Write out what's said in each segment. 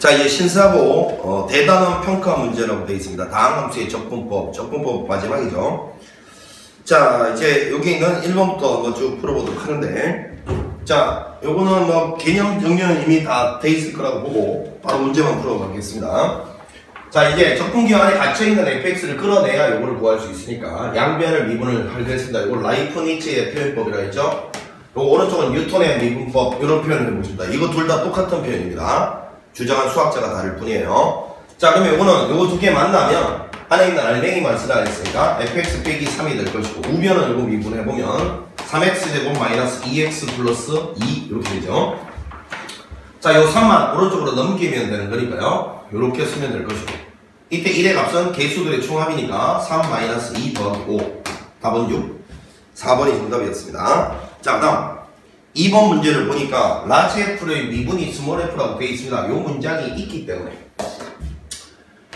자, 이제 신사고 대단원 평가 문제라고 되어 있습니다. 다항 함수의 적분법 마지막이죠. 자, 이제 여기 있는 1번부터 쭉 풀어보도록 하는데, 자, 요거는 개념 정리는 이미 다 돼 있을 거라고 보고 바로 문제만 풀어보겠습니다. 자, 이제 적분기호 안에 갇혀있는 fx를 끌어내야 요거를 구할 수 있으니까 양변을 미분을 하기로 했습니다. 요걸 라이프니츠의 표현법이라 했죠. 요 오른쪽은 뉴턴의 미분법, 이런 표현을 해보십니다. 이거 둘 다 똑같은 표현입니다. 주장한 수학자가 다를 뿐이에요. 자, 그러면 요거 두 개 만나면 안에 있는 알맹이만 쓰라 했으니까 fx 빼기 3이 될 것이고, 우변을 요거 미분해보면 3x제곱 마이너스 2x 플러스 2 이렇게 되죠. 자, 요 3만 오른쪽으로 넘기면 되는 거니까요. 요렇게 쓰면 될 것이고, 이때 1의 값은 개수들의 총합이니까 3 마이너스 2 더하기 5, 답은 6, 4번이 정답이었습니다. 자, 그 다음 2번 문제를 보니까 라지 f의 미분이 스몰 f라고 되어 있습니다. 요 문장이 있기 때문에,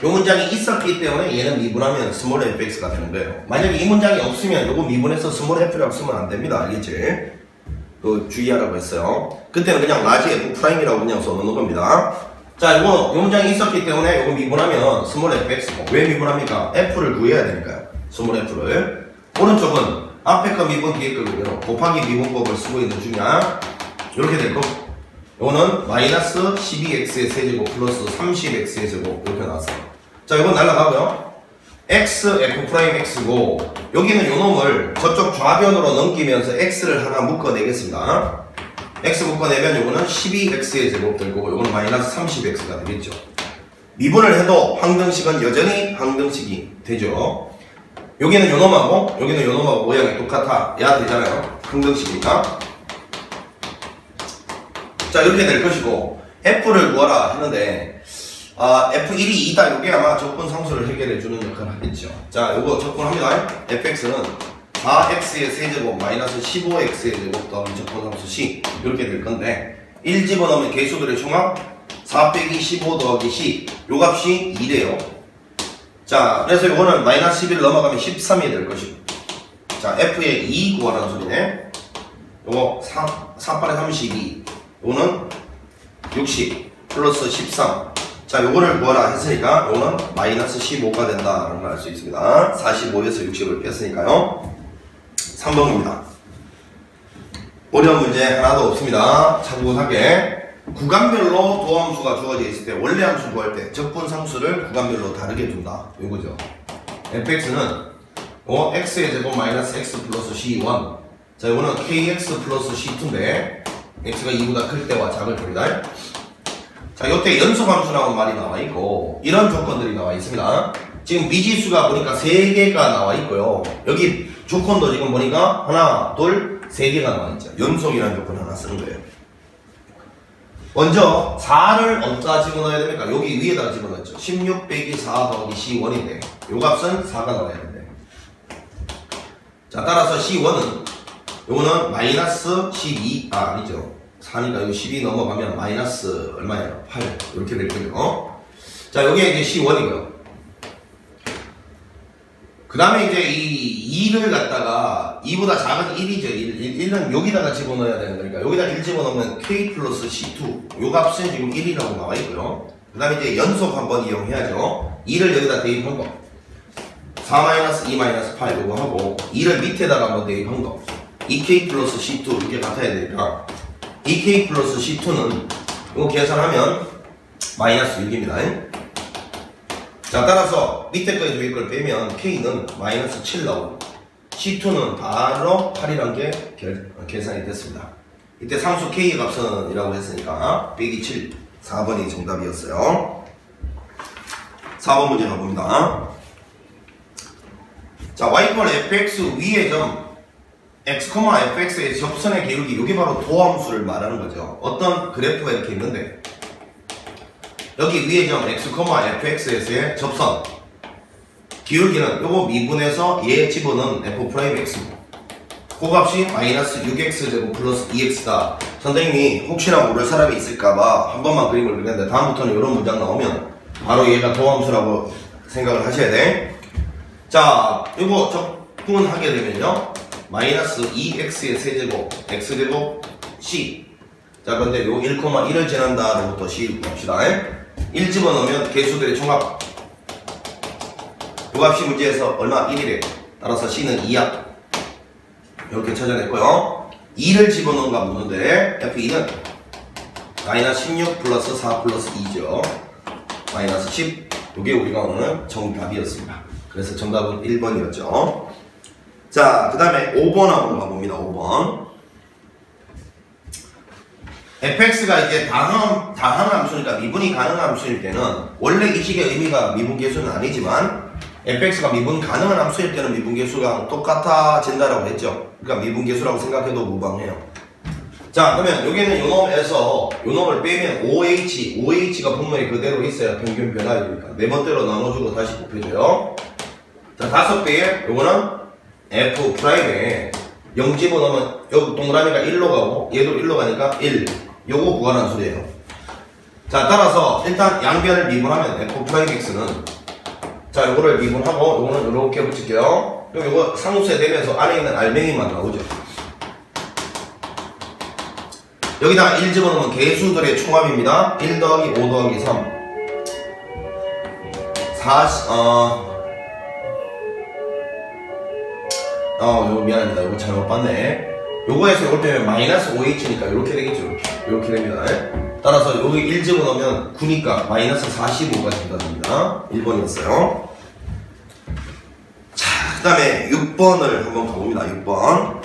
요 문장이 있었기 때문에 얘는 미분하면 스몰 fx가 되는 거예요. 만약에 이 문장이 없으면 요거 미분해서 스몰 f라고 쓰면 안 됩니다. 알겠지? 그 주의하라고 했어요. 그때는 그냥 라지 f 프라임이라고 그냥 써놓는 겁니다. 자, 요 문장이 있었기 때문에 요거 미분하면 스몰 fx고, 왜 미분합니까? f를 구해야 되니까요. 스몰 f를. 오른쪽은 앞에 거 미분 뒤에 거 곱하기 미분법을 쓰고 있는 중이야. 이렇게 될 거고, 요거는 마이너스 12x의 세제곱 플러스 30x의 제곱 이렇게 나왔어요. 자, 이건 날라가고요. x f' x고, 여기는 요 놈을 저쪽 좌변으로 넘기면서 x를 하나 묶어내겠습니다. x 묶어내면 요거는 12x의 제곱 될 거고, 요거는 마이너스 30x가 되겠죠. 미분을 해도 항등식은 여전히 항등식이 되죠. 여기는 요 놈하고 여기는 요 놈하고 모양이 똑같아 야 되잖아요. 항등식이니까. 자, 이렇게 될 것이고, f를 구하라 했는데 f1이 2다. 요게 아마 적분상수를 해결해 주는 역할을 하겠죠. 자, 요거 적분합니다. fx는 4x의 세제곱 마이너스 15x의 제곱 더하기 적분상수 c, 이렇게 될 건데, 1 집어넣으면 개수들의 총합 4 빼기 15 더하기 c, 요 값이 2래요. 자, 그래서 요거는 마이너스 11을 넘어가면 13이 될 것이고, 자, f의 2 구하라는 소리네. 요거 4, 8에 32, 요거는 60 플러스 13. 자, 요거를 구하라 했으니까 요거는 마이너스 15가 된다라는 걸 알 수 있습니다. 45에서 60을 뺐으니까요. 3번입니다. 어려운 문제 하나도 없습니다. 참고하게 구간별로 도함수가 주어져 있을 때, 원래 함수 구할 때 적분상수를 구간별로 다르게 둔다. 요거죠. fx는 x의 제곱 마이너스 x 플러스 c1. 자, 요거는 kx 플러스 c2인데 x가 2보다 클 때와 작을 때입니다. 자, 요때 연속함수라고 말이 나와 있고, 이런 조건들이 나와 있습니다. 지금 미지수가 보니까 3개가 나와 있고요. 여기 조건도 지금 보니까 하나, 둘, 3개가 나와 있죠. 연속이라는 조건 하나 쓰는 거예요. 먼저 4를 어디다 집어넣어야 됩니까? 여기 위에다가 집어넣었죠. 16 빼기 4 더하기 C1인데 요 값은 4가 나와야 된대. 자, 따라서 C1은 요거는 마이너스 12, 아니죠. 4니까 여기 12 넘어가면 마이너스 얼마예요? 8 이렇게 될 거예요. 자, 여기에 이제 C1이고요. 그 다음에 이제 이 2를 갖다가 2보다 작은 1이죠. 1은 여기다가 집어넣어야 되는 거니까 여기다 1 집어넣으면 K 플러스 C2. 요 값은 지금 1이라고 나와 있고요. 그 다음에 이제 연속 한번 이용해야죠. 2를 여기다 대입한 거. 4-2-8 요거 하고 2를 밑에다가 한번 대입한 거. 2K 플러스 C2 이렇게 같아야 되니까 2K 플러스 C2는 이거 계산하면 마이너스 6입니다. 자, 따라서 밑에 거에서 위에 걸 빼면 K는 마이너스 7 나오고 C2는 바로 8이란 게 계산이 됐습니다. 이때 상수 K의 값은 이라고 했으니까 빼기 7, 4번이 정답이었어요. 4번 문제 가봅니다. 자, y fx 위의 점 x, fx의 접선의 기울기, 이게 바로 도함수를 말하는 거죠. 어떤 그래프가 이렇게 있는데 여기 위의 점 x, fx에서의 접선 기울기는 요거 미분해서 얘 집어넣은 f'x, 그 값이 마이너스 6x 제곱 플러스 2x다. 선생님이 혹시나 모를 사람이 있을까봐 한 번만 그림을 그렸는데 다음부터는 이런 문장 나오면 바로 얘가 도함수라고 생각을 하셔야 돼. 자, 이거 적분하게 되면요 마이너스 2x의 세제곱 x제곱 c. 자, 그런데 요 1,1을 지난다로부터 c 봅시다. 1 집어넣으면 개수들의 총합. 요 값이 문제에서 얼마? 1이래. 따라서 C는 2야. 이렇게 찾아냈고요. 2를 집어넣은 값 묻는데 F2는 마이너스 16 플러스 4 플러스 2죠. 마이너스 10. 이게 우리가 오늘 정답이었습니다. 그래서 정답은 1번이었죠. 자, 그 다음에 5번 한번 가봅니다. 5번. fx가 이제 다항 함수니까 미분이 가능한 함수일 때는 원래 이 식의 의미가 미분계수는 아니지만 fx가 미분 가능한 함수일 때는 미분계수가 똑같아진다라고 했죠. 그러니까 미분계수라고 생각해도 무방해요. 자, 그러면 여기는 요놈에서 요놈을 빼면 OH가 분모에 그대로 있어야 평균 변화율이니까 네 번째로 나눠주고 다시 곱해줘요. 자, 5배에 요거는 F'에 0 집어넣으면 여기 동그라미가 1로 가고 얘도 1로 가니까 1. 요거 구하라는 소리예요. 자, 따라서 일단 양변을 미분하면 F'X는 자, 요거를 미분하고 요거는 요렇게 붙일게요. 그럼 요거 상수에 되면서 안에 있는 알맹이만 나오죠. 여기다가 1 집어넣으면 개수들의 총합입니다. 1 더하기 5 더하기 3 요거 미안합니다. 요거 잘못 봤네. 요거에서 요걸 빼면 마이너스 5h니까 요렇게 되겠죠. 요렇게 됩니다. 따라서 여기 1 집어넣으면 9니까 마이너스 45가 된답니다. 1번이었어요. 자, 그 다음에 6번을 한번 가봅니다. 6번.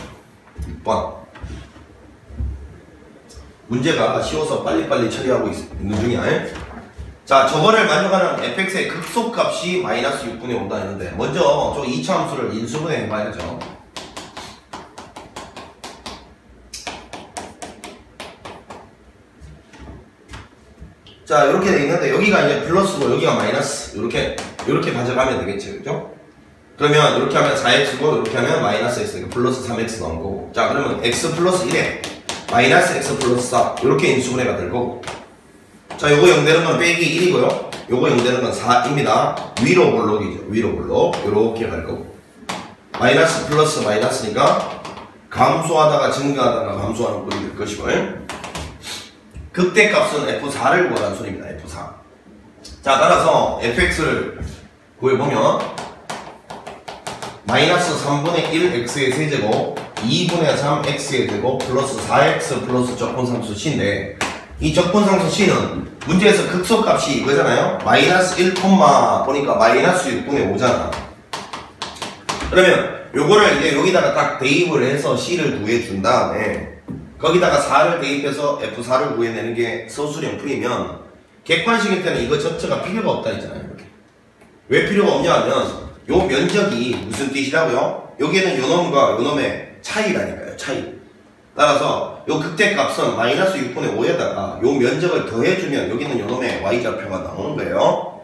문제가 쉬워서 빨리빨리 처리하고 있는 중이야. 자, 저거를 만족하는 fx의 극소값이 마이너스 6분의 5다 했는데 먼저 저 2차 함수를 인수분해 해봐야죠. 자, 이렇게 돼 있는데 여기가 이제 플러스고 여기가 마이너스. 이렇게 가져가면 되겠죠. 그죠? 그러면 이렇게 하면 4x고 이렇게 하면 마이너스 x니까 플러스 3x 나온 거고. 자, 그러면 x 플러스 1에 마이너스 x 플러스 4 이렇게 인수분해가 될 거고. 자, 요거 0 되는 건 빼기 1이고요. 요거 0 되는 건 4입니다. 위로 볼록이죠. 위로 볼록. 요렇게 갈 거고. 마이너스 플러스 마이너스니까 감소하다가 증가하다가 감소하는 꼴이 될 것이고. 극대값은 F4를 구하라는 소리입니다. F4. 자, 따라서 fx를 구해보면 마이너스 3분의 1 x의 세제곱 2분의 3 x의 제곱 플러스 4x 플러스 적분상수 c인데 이 적분상수 c는 문제에서 극소값이 이거잖아요. 마이너스 1, 보니까 마이너스 6분의 5잖아. 그러면 요거를 이제 여기다가 딱 대입을 해서 c를 구해준 다음에 거기다가 4를 대입해서 F4를 구해내는 게 서술형 풀이면 객관식일 때는 이거 전체가 필요가 없다 했잖아요. 이렇게. 왜 필요가 없냐 하면 요 면적이 무슨 뜻이라고요? 여기에는 요놈과 요놈의 차이라니까요. 차이. 따라서 요 극대값은 마이너스 6분의 5에다가 요 면적을 더해주면 여기는 요놈의 y좌표가 나오는 거예요.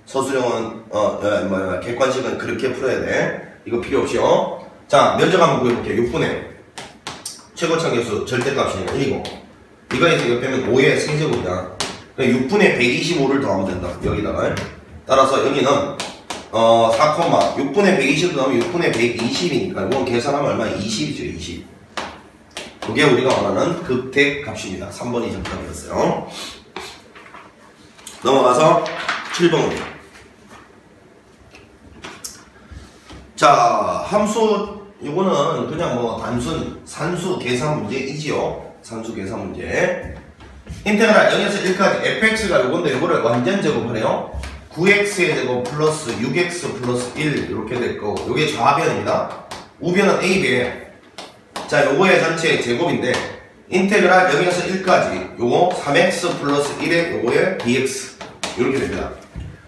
서술형은 객관식은 그렇게 풀어야 돼. 이거 필요 없이요. 자, 면적 한번 구해볼게요. 6분의 최고차계수 절대값이니까 1이고 이거에서 이거 빼면 5의 세제곱이다. 6분의 125를 더하면 된다. 여기다가. 따라서 여기는 6분의 120을 더하면 6분의 120이니까 이건 계산하면 얼마? 20이죠. 20. 그게 우리가 원하는 극대값입니다. 3번이 정답이었어요. 넘어가서 7번. 자, 함수 이거는 그냥 뭐 단순 산수 계산 문제이지요. 산수 계산 문제. 인테그랄 0에서 1까지 fx가 요건데 요거를 완전 제곱하네요. 9x의 제곱 플러스 6x 플러스 1 이렇게 될 거고 요게 좌변입니다. 우변은 ab에 자, 요거의 전체 제곱인데 인테그랄 0에서 1까지 요거 3x 플러스 1에 요거의 dx 이렇게 됩니다.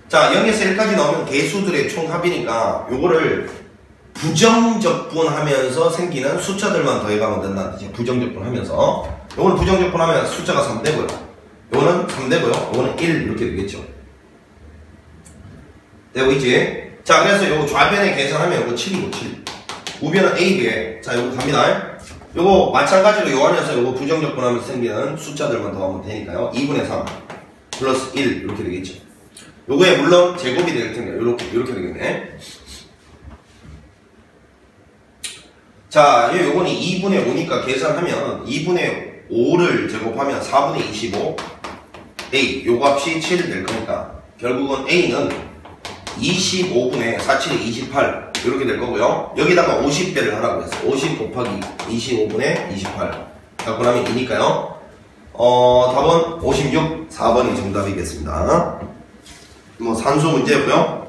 자, 0에서 1까지 나오면 개수들의 총합이니까 요거를 부정적분하면서 생기는 숫자들만 더해가면 된다는 뜻이에요. 부정적분하면서 요거는 부정적분하면 숫자가 3되고요. 요거는 3되고요. 요거는 1 이렇게 되겠죠. 되고 있지? 자, 그래서 요거 좌변에 계산하면 요거 7이고 7. 우변은 AB에 자, 요거 갑니다. 요거 마찬가지로 요 안에서 요거 부정적분하면서 생기는 숫자들만 더하면 되니까요. 2분의 3 플러스 1 이렇게 되겠죠. 요거에 물론 제곱이 될 텐데 요렇게 되겠네. 자, 요거는 2분의 5니까 계산하면 2분의 5를 제곱하면 4분의 25 A 요 값이 7 될 거니까 결국은 A는 25분의 47이 28 이렇게 될 거고요. 여기다가 50배를 하라고 했어. 50 곱하기 25분의 28 갖고 나면 2니까요. 답은 56, 4번이 정답이겠습니다. 뭐 산수 문제고요.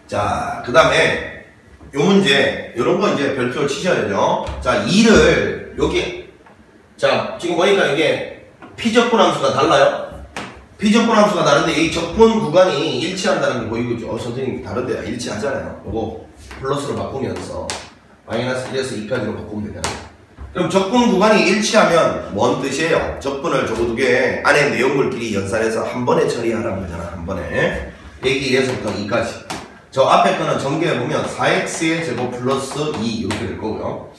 자, 그 다음에 요 문제 요런 거 이제 별표를 치셔야죠. 자, 2를 여기 자 지금 보니까 이게 피적분함수가 달라요. 피적분함수가 다른데 이 적분 구간이 일치한다는 게 보이죠. 선생님 다른데요. 일치하잖아요. 요거 플러스로 바꾸면서 마이너스 1에서 2까지로 바꾸면 되잖아요. 그럼 적분 구간이 일치하면 뭔 뜻이에요? 적분을 저거 두 개 안에 내용물끼리 연산해서 한 번에 처리하라는 거잖아. 한 번에 여기 1에서부터 2까지 저 앞에 거는 전개해보면 4x의 제곱 플러스 2 이렇게 될 거고요.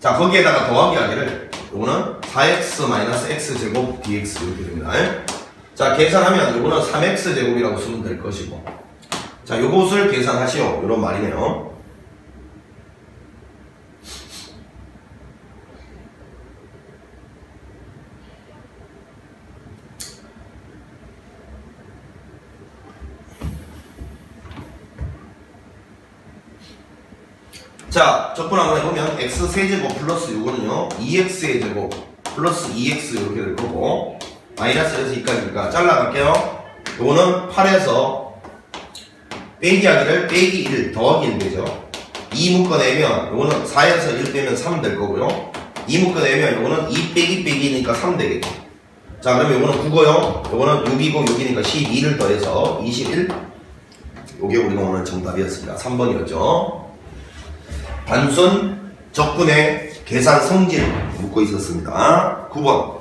자, 거기에다가 더하기 하기를 요거는 4x 마이너스 x제곱 dx 이렇게 됩니다. 자, 계산하면 요거는 3x제곱이라고 쓰면 될 것이고 자, 요것을 계산하시오 이런 말이네요. 자, 적분 한번 해보면 x 세제곱 플러스 요거는요 2x의 제곱 플러스 2x 이렇게 될 거고 마이너스 1에서 2까지니까 잘라갈게요. 요거는 8에서 빼기 하기를 빼기 1 더하기 1 되죠. 2 묶어내면 요거는 4에서 1 빼면 3 될 거고요. 2 묶어내면 요거는 2 빼기 빼기니까 3 되겠죠. 자, 그러면 요거는 9고요. 요거는 6이고 6이니까 12를 더해서 21 요게 우리가 오늘 정답이었습니다. 3번이었죠. 단순 적분의 계산 성질 묻고 있었습니다. 9번.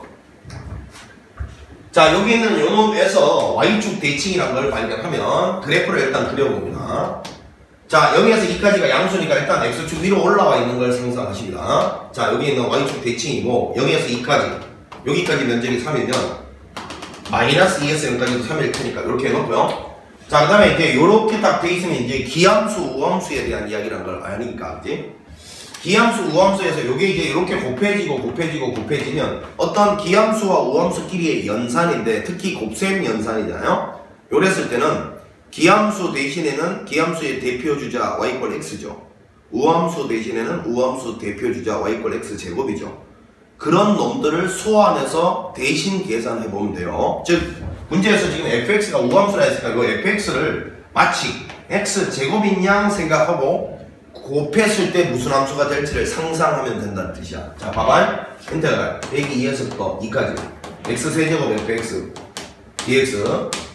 자, 여기 있는 요 놈에서 y축 대칭이라는 걸 발견하면 그래프를 일단 그려봅니다. 자, 0에서 2까지가 양수니까 일단 x축 위로 올라와 있는 걸 상상하십니다. 자, 여기 있는 y축 대칭이고 0에서 2까지 여기까지 면적이 3이면 마이너스 2에서 0까지도 3일 테니까 이렇게 해놓고요. 자, 그 다음에 이제 요렇게 딱 돼 있으면 이제 기함수, 우함수에 대한 이야기라는 걸 아니까, 그지? 기함수, 우함수에서 요게 이제 이렇게 곱해지면 어떤 기함수와 우함수끼리의 연산인데 특히 곱셈 연산이잖아요? 요랬을 때는 기함수 대신에는 기함수의 대표주자 y = x죠. 우함수 대신에는 우함수 대표주자 y = x 제곱이죠. 그런 놈들을 소환해서 대신 계산해보면 돼요. 즉 문제에서 지금 fx가 우함수라 했으니까 이 fx를 마치 x제곱인 양 생각하고 곱했을 때 무슨 함수가 될지를 상상하면 된다는 뜻이야. 자, 봐봐. 인테그랄 102에서부터 2까지 x세제곱 fx dx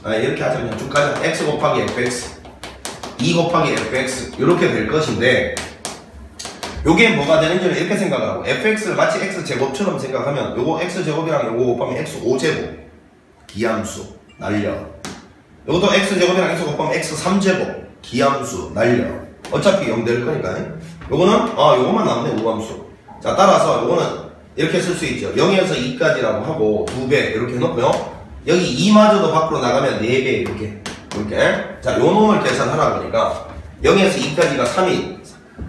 이렇게 하자. 그냥 쭉 가자. x 곱하기 fx 2 곱하기 fx 이렇게 될 것인데 요게 뭐가 되는지를 이렇게 생각을 하고 fx를 마치 x제곱처럼 생각하면 요거 x제곱이랑 요거 곱하면 x5제곱 기함수 날려. 요것도 x제곱이랑 x 곱하면 x3제곱 기함수 날려. 어차피 0 될 거니까. 요거는 요거만 남네 우함수. 자, 따라서 요거는 이렇게 쓸 수 있죠. 0에서 2까지라고 하고 2배 이렇게 해놓고요. 여기 2마저도 밖으로 나가면 4배 이렇게. 자, 요 놈을 계산하라 그러니까 0에서 2까지가 3이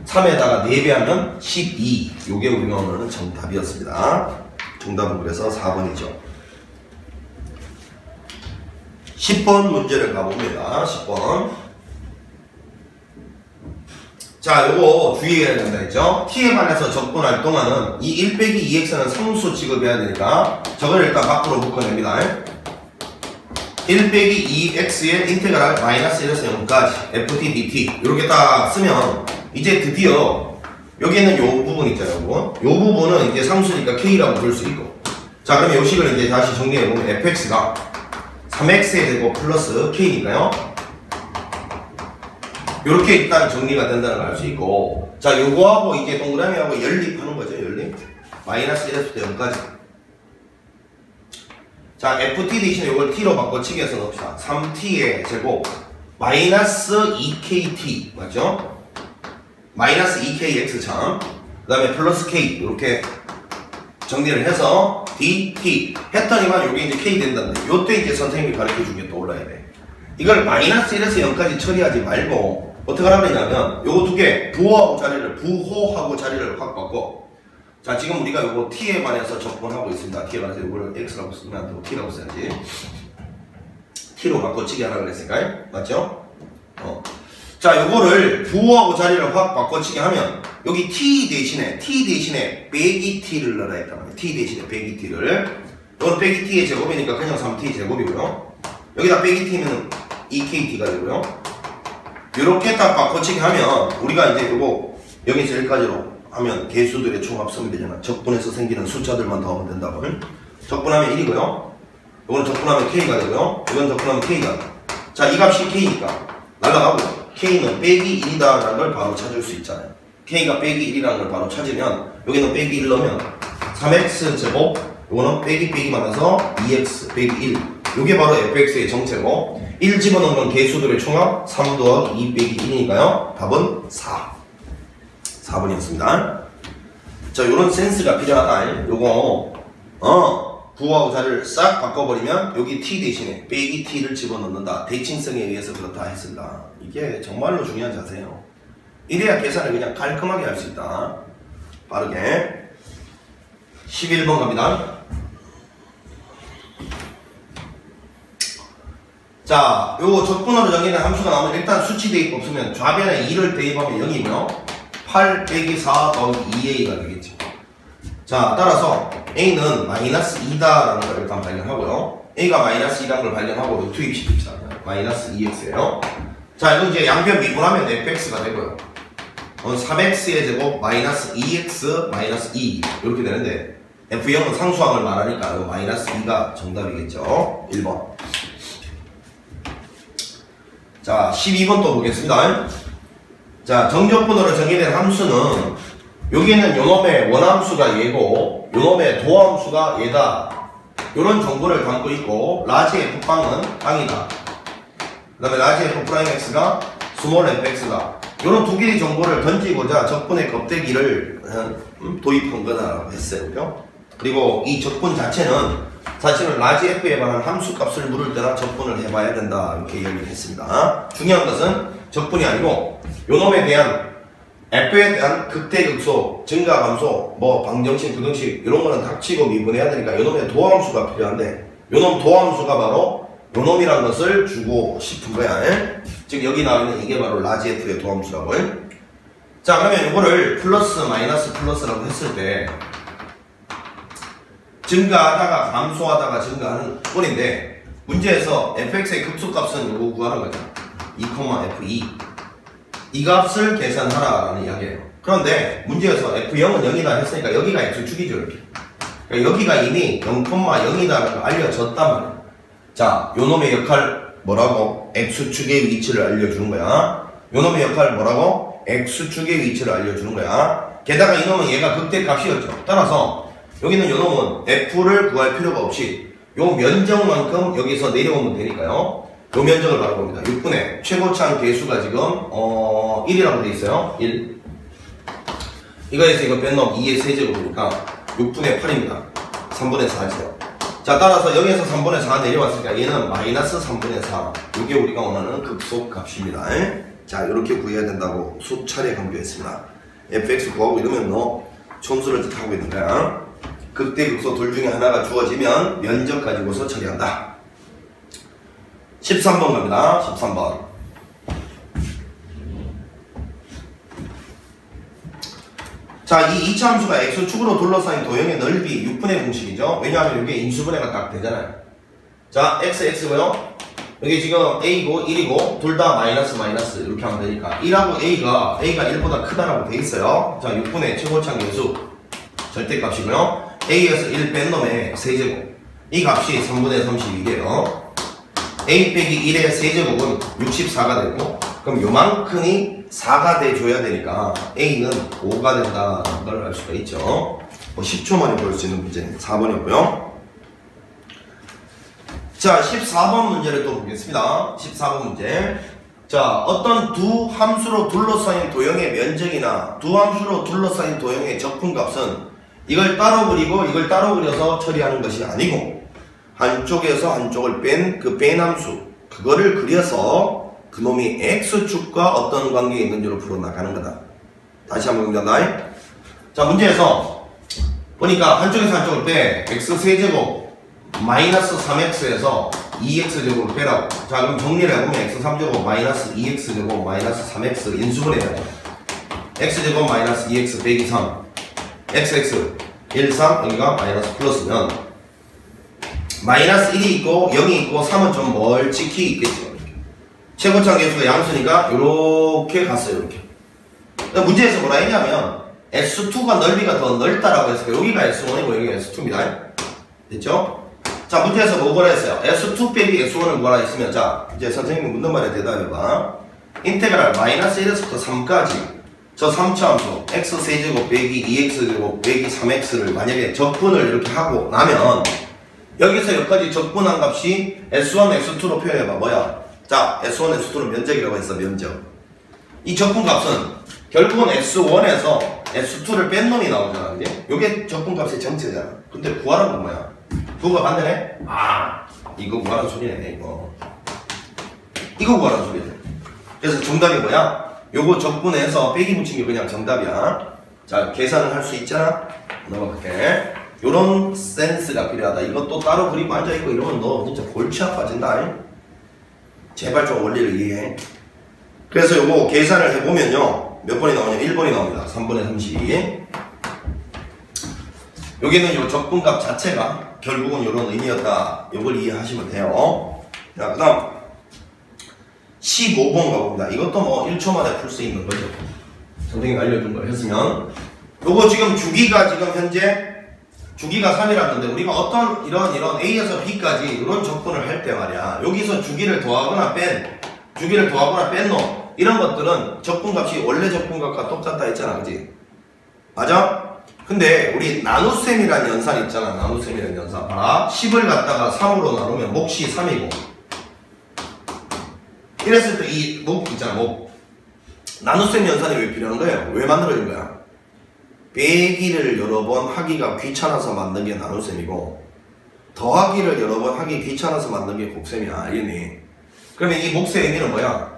3에다가 4배 하면 12. 요게 우리가 오늘은 정답이었습니다. 정답은 그래서 4번이죠. 10번 문제를 가봅니다. 10번. 자, 요거 주의해야 된다 했죠? t에 관해서 적분할 동안은 이 1 빼기 2x는 상수 취급해야 되니까 저걸 일단 밖으로 묶어냅니다. 1 빼기 2x의 인테그랄 마이너스 1에서 0까지 ft dt 이렇게 딱 쓰면 이제 드디어 여기에는 요 부분 있잖아요. 요 부분은 이제 상수니까 k라고 부를 수 있고 자, 그러면 요 식을 이제 다시 정리해보면 fx가 3x의 제곱 플러스 k니까요. 요렇게 일단 정리가 된다는 걸 알 수 있고 자, 요거하고 이제 동그라미하고 연립하는 거죠. 연립 마이너스 1에서부터 0까지 자, ft 대신에 요걸 t로 바꿔치기 해서 넣읍시다. 3t의 제곱 마이너스 2kt 맞죠? 마이너스 2kx 참 그 다음에 플러스 k 이렇게 정리를 해서 dt 했더니만 요게 이제 k 된다는데 요때 이제 선생님이 가르쳐준 게 떠올라야 돼. 이걸 마이너스 1에서 0까지 처리하지 말고 어떻게 하라고 했냐면 요거 두 개 부호하고 자리를 확 바꿔. 자, 지금 우리가 이거 t에 관해서 접근하고 있습니다. t에 관해서 이걸 x라고 쓰면 안 되고 t라고 써야지. t로 바꿔치기 하라 그랬으니까. 맞죠? 자, 요거를 부호하고 자리를 확 바꿔치기 하면 여기 t 대신에 빼기 t를 넣어야 했단 말이에요. t 대신에 빼기 t를. 이건 빼기 t의 제곱이니까 그냥 3t 제곱이고요. 여기다 빼기 t면 2kt가 되고요. 요렇게 딱 바꿔치기 하면 우리가 이제 요거 여기서 여기까지로 하면 개수들의 총합 쓰면 되잖아. 적분해서 생기는 숫자들만 더하면 된다고. 적분하면 1이고요. 이거는 적분하면 k가 되고요. 이건 적분하면 k가. 자, 이 값이 k니까 날라가고 k는 빼기 1이다라는 걸 바로 찾을 수 있잖아요. k가 빼기 1이라는 걸 바로 찾으면 여기는 빼기 1 넣으면 3x 제곱, 이거는 빼기 만나서 2x 빼기 1. 이게 바로 fx의 정체고 1 집어넣는 개수들의 총합 3 더하기 2 빼기 1이니까요. 답은 4. 4번이었습니다. 자, 요런 센스가 필요하다. 요거 부호하고 자리를 싹 바꿔버리면 여기 t 대신에 빼기 t를 집어넣는다. 대칭성에 의해서 그렇다 했습니다. 이게 정말로 중요한 자세예요. 이래야 계산을 그냥 깔끔하게 할 수 있다. 빠르게 11번 갑니다. 자, 요 적분으로 정의된 함수가 나오면 일단 수치 대입 없으면 좌변에 2를 대입하면 0이고요. 8 빼기 4 더하기 2a가 되겠죠. 자, 따라서 a는 마이너스 2다라는 걸 일단 발견하고요. a가 마이너스 2라는 걸 발견하고 투입시킵시다. 마이너스 2x예요. 자, 이거 이제 양변 미분하면 fx가 되고요. 3x의 제곱 마이너스 2x 마이너스 2 이렇게 되는데 f0은 상수항을 말하니까 마이너스 2가 정답이겠죠. 1번. 자, 12번 또 보겠습니다. 자, 정적분으로 정의된 함수는 여기에는 요놈의 원함수가 얘고 요놈의 도함수가 얘다. 요런 정보를 담고 있고 라지 f빵은 빵이다. 그 다음에 라지 f'x가 스몰 fx다. 요런 두 개의 정보를 던지고자 적분의 껍데기를 도입한 거다라고 했어요. 그리고 이 적분 자체는 사실은 라지 f에 관한 함수 값을 물을 때나 적분을 해봐야 된다. 이렇게 이야기를 했습니다. 중요한 것은 적분이 아니고 요놈에 대한 f에 대한 극대극소, 증가 감소, 뭐 방정식, 부등식 이런 거는 닥치고 미분해야 되니까 요놈의 도함수가 필요한데 요놈 도함수가 바로 요놈이란 것을 주고 싶은 거야. 즉 여기 나와있는 이게 바로 라지 f의 도함수라고. 자, 그러면 이거를 플러스 마이너스 플러스라고 했을 때 증가하다가 감소하다가 증가하는 꼴인데 문제에서 fx의 급소값은 요거 구하는 거죠. 2,f2 이 값을 계산하라라는 이야기예요. 그런데 문제에서 f0은 0이다 했으니까 여기가 x축이죠. 이렇게. 그러니까 여기가 이미 0,0이다라는 걸 알려졌단 말이에요. 자, 요놈의 역할 뭐라고? x축의 위치를 알려주는 거야. 요놈의 역할 뭐라고? x축의 위치를 알려주는 거야. 게다가 이놈은 얘가 극대값이었죠. 따라서 여기는 요놈은 f를 구할 필요가 없이 요 면적만큼 여기서 내려오면 되니까요. 요 면적을 바로 봅니다. 6분의 최고차항 개수가 지금 1이라고 돼 있어요. 1. 이거에서 이거 뺀놈 2의 세제곱이니까 6분의 8입니다. 3분의 4죠. 자, 따라서 여기에서 3분의 4 내려왔으니까 얘는 마이너스 3분의 4. 이게 우리가 원하는 극소값입니다. 자, 이렇게 구해야 된다고 수차례 강조했습니다. fx 구하고 이러면 너 촌수를 뜻하고 있는 거야. 극대 극소 둘 중에 하나가 주어지면 면적 가지고서 처리한다. 13번 갑니다. 13번. 자, 이 2차 함수가 x축으로 둘러싸인 도형의 넓이 6분의 공식이죠. 왜냐하면 이게 인수분해가 딱 되잖아요. 자, x고요. 여기 지금 a고 1이고 둘 다 마이너스 이렇게 하면 되니까 1하고 a가 1보다 크다라고 돼 있어요. 자, 6분의 최고차항 개수 절대값이고요. a에서 1 뺀 놈의 세제곱. 이 값이 3분의 32개요. a 빼기 1의 세제곱은 64가 되고 그럼 요만큼이 4가 돼줘야 되니까 a는 5가 된다는 걸 알 수가 있죠. 뭐 10초 만에 볼 수 있는 문제 4번이었고요. 자, 14번 문제를 또 보겠습니다. 14번 문제. 자, 어떤 두 함수로 둘러싸인 도형의 면적이나 두 함수로 둘러싸인 도형의 적분값은 이걸 따로 그리고 이걸 따로 그려서 처리하는 것이 아니고 한쪽에서 한쪽을 뺀 그 뺀 함수 그거를 그려서 그놈이 x축과 어떤 관계에 있는지로 풀어나가는 거다. 다시 한번 공개한다. 자, 문제에서 보니까 한쪽에서 한쪽을 빼. x3제곱 마이너스 3x에서 2x제곱을 빼라고. 자, 그럼 정리를 해보면 x3제곱 마이너스 2x제곱 마이너스 3x 인수분해 해야 돼. x제곱 마이너스 2x 빼기 3 xx 1, 3 여기가 마이너스 플러스면 마이너스 1이 있고 0이 있고 3은 좀 멀찍히 있겠죠. 최고차 계수가 양수니까 요렇게 갔어요. 이렇게. 문제에서 뭐라 했냐면 S2가 넓이가 더 넓다라고 해서 여기가 S1이고 여기가 S2입니다. 됐죠? 자, 문제에서 뭐라 했어요? S2 빼기 S1을 뭐라 했으면, 자, 이제 선생님이 묻는 말에 대답해봐. 인테그랄 마이너스 1에서부터 3까지 저 3차 함수 x3제곱 빼기 2x제곱 빼기 3x를 만약에 적분을 이렇게 하고 나면 여기서 여기까지 적분한 값이 S1, S2로 표현해봐. 뭐야? 자, S1, S2는 면적이라고 했어. 면적. 이 적분 값은 결국은 S1에서 S2를 뺀 놈이 나오잖아. 그지? 요게 적분 값의 정체잖아. 근데 구하라는 건 뭐야? 구가 반대네? 아, 이거 구하라는 소리네. 이거 구하라는 소리네. 그래서 정답이 뭐야? 요거 적분해서 빼기 붙인 게 그냥 정답이야. 자, 계산을 할 수 있잖아? 넘어갈게. 요런 센스가 필요하다. 이것도 따로 그리고 앉아있고 이러면 너 진짜 골치 아파진다. 제발 좀 원리를 이해해. 그래서 요거 계산을 해보면요. 몇 번이 나오냐? 1번이 나옵니다. 3분의 30. 여기는 요 적분값 자체가 결국은 요런 의미였다. 요걸 이해하시면 돼요. 자, 그 다음 15번 가봅니다. 이것도 뭐 1초 만에 풀 수 있는 거죠. 선생님이 알려준 걸 했으면. 요거 지금 주기가 지금 현재 주기가 3이라는데 우리가 어떤 이런 A에서 B까지 이런 적분을 할 때 말이야. 여기서 주기를 더하거나 뺀 놈 이런 것들은 적분값이 원래 적분값과 똑같다 했잖아. 그지? 맞아? 근데 우리 나눗셈이라는 연산 있잖아. 나눗셈이라는 연산. 아, 10을 갖다가 3으로 나누면 몫이 3이고 이랬을 때 이 몫 있잖아. 몫. 나눗셈 연산이 왜 필요한 거예요? 왜 만들어진 거야? 빼기를 여러 번 하기가 귀찮아서 만든 게 나눗셈이고 더하기를 여러 번 하기 귀찮아서 만든 게 곱셈이야. 알겠니? 그러면 이 몫의 의미는 뭐야?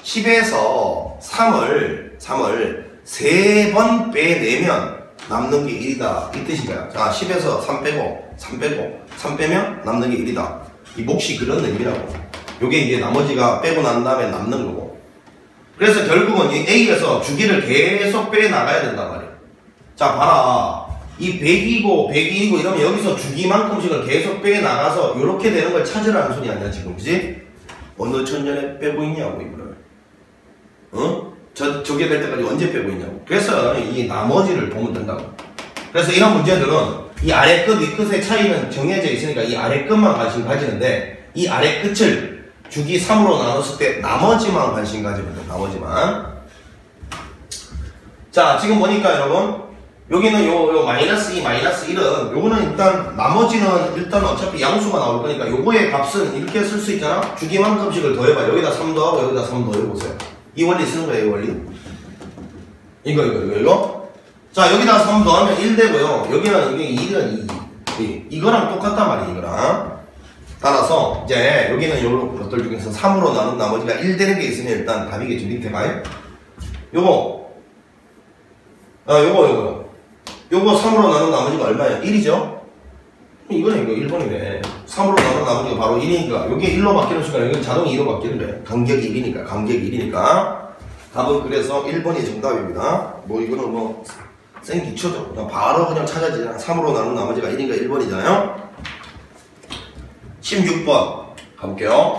10에서 3을 3번 빼내면 남는 게 1이다. 이 뜻인 거야. 자, 10에서 3 빼면 남는 게 1이다. 이 몫이 그런 의미라고. 요게 이제 나머지가 빼고 난 다음에 남는 거고. 그래서 결국은 이 A에서 주기를 계속 빼 나가야 된단 말이야. 자, 봐라. 이 100이고 101이고 이러면 여기서 주기만큼씩을 계속 빼 나가서 요렇게 되는 걸 찾으라는 소리 아니야, 지금. 그지? 어느 천년에 빼고 있냐고, 이거를. 저게 될 때까지 언제 빼고 있냐고. 그래서 이 나머지를 보면 된다고. 그래서 이런 문제들은 이 아래 끝, 위 끝의 차이는 정해져 있으니까 이 아래 끝만 관심 가지는데 이 아래 끝을 주기 3으로 나눴을 때 나머지만 관심 가지면 돼. 나머지만. 자, 지금 보니까 여러분 여기는 요 마이너스 2, 마이너스 1은 요거는 일단 나머지는 일단 어차피 양수가 나올 거니까 요거의 값은 이렇게 쓸 수 있잖아. 주기만큼씩을 더해봐. 여기다 3 더하고 여기다 3 더해보세요. 이 원리 쓰는 거예요. 이 원리. 이거. 자, 여기다 3 더하면 1 되고요. 여기는 이게 2는 2. 이거랑 똑같단 말이에요. 이거랑. 따라서 이제 여기는 요런 것들 중에서 3으로 나눈 나머지가 1 되는 게 있으면 일단 답이겠죠. 밑에 가요. 요거 3으로 나눈 나머지가 얼마예요? 1이죠? 이거는 이거 1번이네. 3으로 나눈 나머지가 바로 1이니까 여기 1로 바뀌는 순간 여기 자동이 2로 바뀌는 거예요. 간격이 1이니까. 답은 그래서 1번이 정답입니다. 뭐 이거는 뭐 생기초죠. 그냥 바로 그냥 찾아지잖아. 3으로 나눈 나머지가 1인가 1번이잖아요. 16번 가볼게요.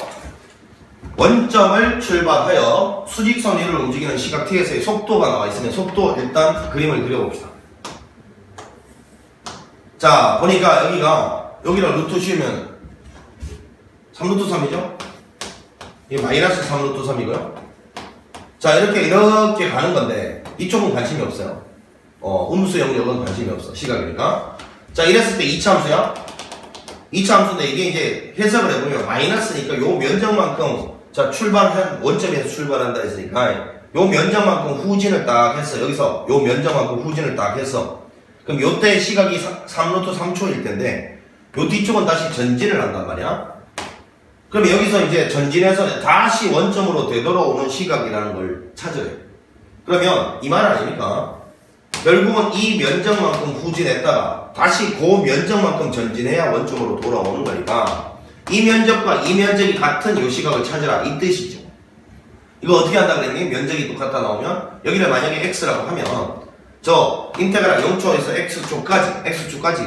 원점을 출발하여 수직선 위를 움직이는 시각 t에서의 속도가 나와 있으면 속도 일단 그림을 그려봅시다. 자, 보니까 여기를 루트 씌우면 3루트 3이죠? 이게 마이너스 3루트 3이고요. 자, 이렇게 가는 건데 이쪽은 관심이 없어요. 음수 영역은 관심이 없어. 시각이니까. 자, 이랬을 때 2차 함수야? 2차 함수인데 이게 이제 해석을 해보면 마이너스니까 요 면적만큼 자, 원점에서 출발한다 했으니까 요 면적만큼 후진을 딱 했어. 여기서 요 면적만큼 후진을 딱 했어. 그럼 요때 시각이 3루트 3초일 텐데 요 뒤쪽은 다시 전진을 한단 말이야. 그럼 여기서 이제 전진해서 다시 원점으로 되돌아오는 시각이라는 걸 찾으래. 그러면 이 말 아닙니까? 결국은 이 면적만큼 후진했다가 거니까 다시 그 면적만큼 전진해야 원점으로 돌아오는 거니까 이 면적과 이 면적이 같은 요 시각을 찾으라 이 뜻이죠. 이거 어떻게 한다 그랬니? 면적이 똑같다 나오면 여기를 만약에 x라고 하면 저 인테그랄 0초에서 x초까지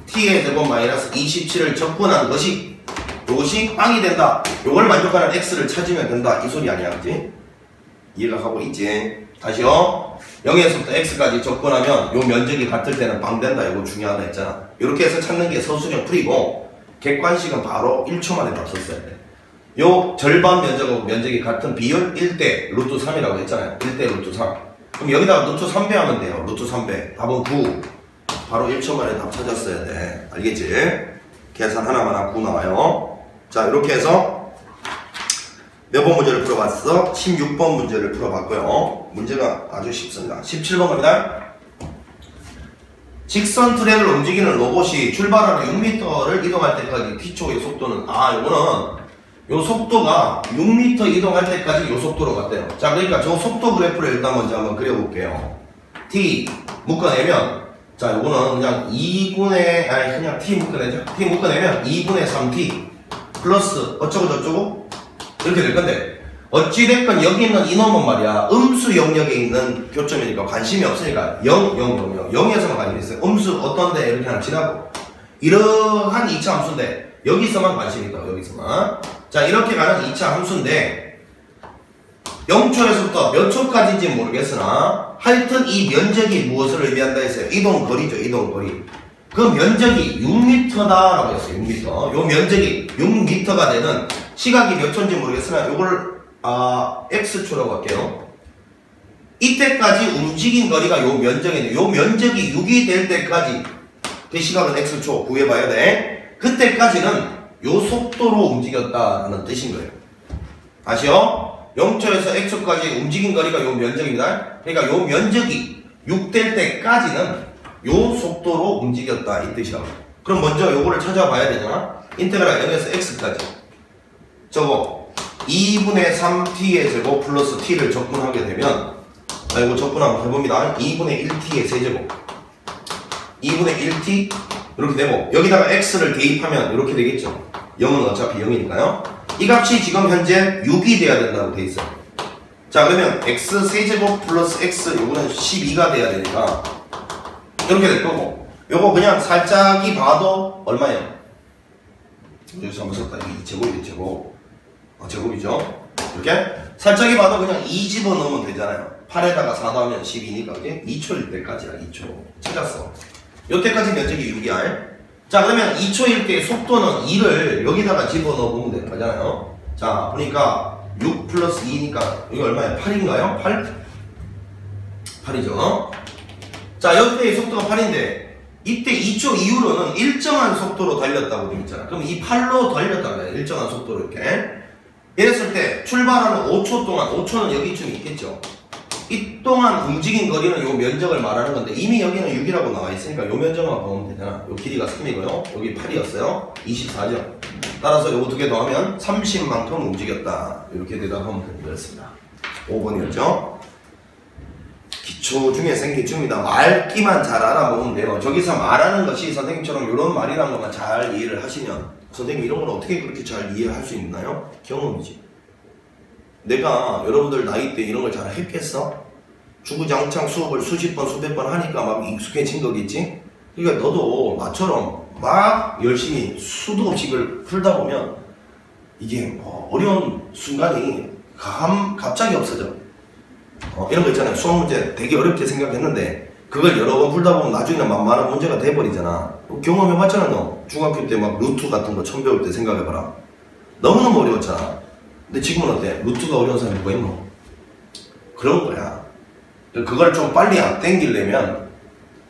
t의 제곱 마이너스 27을 적분한 것이 이것이 빵이 된다. 요걸 만족하는 x를 찾으면 된다. 이 소리 아니야, 그치? 이해가 가고 있지? 다시요. 0에서부터 x까지 적분하면 요 면적이 같을 때는 빵 된다. 이거 중요하다 했잖아. 이렇게 해서 찾는 게 서술형 풀이고 객관식은 바로 1초 만에 답 썼어야 돼. 요 절반 면적하고 면적이 같은 비율 1대 루트 3이라고 했잖아요. 1대 루트 3. 그럼 여기다가 루트 3배 하면 돼요. 루트 3배. 답은 9. 바로 1초 만에 답 찾았어야 돼. 알겠지? 계산 하나만 9 나와요. 자, 이렇게 해서 몇 번 문제를 풀어봤어? 16번 문제를 풀어봤고요. 문제가 아주 쉽습니다. 17번 갑니다. 직선 트랙을 움직이는 로봇이 출발하는 6m를 이동할 때까지 t초의 속도는 요거는 요 속도가 6m 이동할 때까지 요 속도로 갔대요. 자, 그러니까 저 속도 그래프를 일단 먼저 한번 그려볼게요. t 묶어내면 자, 요거는 그냥 2분의 그냥 t 묶어내죠. t 묶어내면 2분의 3t 플러스 어쩌고 저쩌고 이렇게 될 건데 어찌됐건 여기 있는 이놈은 말이야 음수 영역에 있는 교점이니까 관심이 없으니까 0에서만 관심이 있어요. 음수 어떤데 이렇게 하나 지나고 이러한 2차 함수인데 여기서만 관심이 있다. 여기서만 자 이렇게 가는 2차 함수인데 0초에서부터 몇 초까지인지 모르겠으나 하여튼 이 면적이 무엇을 의미한다 했어요? 이동거리죠. 이동거리. 그 면적이 6m다라고 했어요. 6m. 요 면적이 6m가 되는 시각이 몇 초인지 모르겠으나 요걸 x초라고 할게요. 이때까지 움직인 거리가 요 면적인데 요 면적이 6이 될 때까지 그 시각은 x초 구해봐야 돼. 그때까지는 요 속도로 움직였다라는 뜻인 거예요. 다시요. 0초에서 x초까지 움직인 거리가 요 면적입니다. 그러니까 요 면적이 6 될 때까지는 요 속도로 움직였다 이 뜻이라고. 그럼 먼저 요거를 찾아봐야 되잖아. 인테그랄 0에서 x까지 저거 2분의 3t의 제곱 플러스 t를 적분하게 되면 이거 적분 한번 해봅니다. 2분의 1t의 세제곱 2분의 1t 이렇게 되고 여기다가 x를 대입하면 이렇게 되겠죠. 0은 어차피 0이니까요. 이 값이 지금 현재 6이 돼야 된다고 돼 있어요. 자 그러면 x 세제곱 플러스 x 요거는 12가 돼야 되니까 이렇게 될 거고 요거 그냥 살짝이 봐도 얼마예요? 여기서 한번 썼다. 이게 제곱이 제곱 제곱이죠. 이렇게 살짝이 봐도 그냥 2 집어넣으면 되잖아요. 8에다가 4 더하면 12니까 그게 2초일 때까지야. 2초 찾았어. 요때까지 면적이 6이야. 자 그러면 2초일 때 속도는 2를 여기다가 집어넣으면 되는 거잖아요. 자 보니까 6 플러스 2니까 이게 얼마예요? 8인가요? 8이죠. 자 여기의 속도가 8인데 이때 2초 이후로는 일정한 속도로 달렸다고 되어 있잖아. 그럼 이 8로 달렸다고 해. 일정한 속도로 이렇게. 이랬을 때 출발하는 5초 동안 5초는 여기쯤 있겠죠. 이 동안 움직인 거리는 요 면적을 말하는 건데 이미 여기는 6이라고 나와 있으니까 요 면적만 보면 되잖아. 요 길이가 3이고요. 여기 8이었어요. 24죠. 따라서 요거 두 개 더하면 30만큼 움직였다. 이렇게 대답하면 되겠습니다. 5번이었죠. 기초 중에 생긴 중입니다. 말기만 잘 알아보면 돼요. 저기서 말하는 것이 선생님처럼 이런 말이라는 것만 잘 이해를 하시면 선생님 이런 건 어떻게 그렇게 잘 이해할 수 있나요? 경험이지. 내가 여러분들 나이 때 이런 걸 잘 했겠어? 주구장창 수업을 수십 번 수백 번 하니까 막 익숙해진 거겠지? 그러니까 너도 나처럼 막 열심히 수도 없이 이걸 풀다 보면 이게 어려운 순간이 갑자기 없어져. 이런 거 있잖아요. 수학 문제 되게 어렵게 생각했는데 그걸 여러 번 풀다 보면 나중에는 만만한 문제가 돼버리잖아. 경험해봤잖아. 너 중학교 때 막 루트 같은 거 처음 배울 때 생각해봐라. 너무너무 어려웠잖아. 근데 지금은 어때? 루트가 어려운 사람이 누가 있노? 그런 거야. 그걸 좀 빨리 안 땡기려면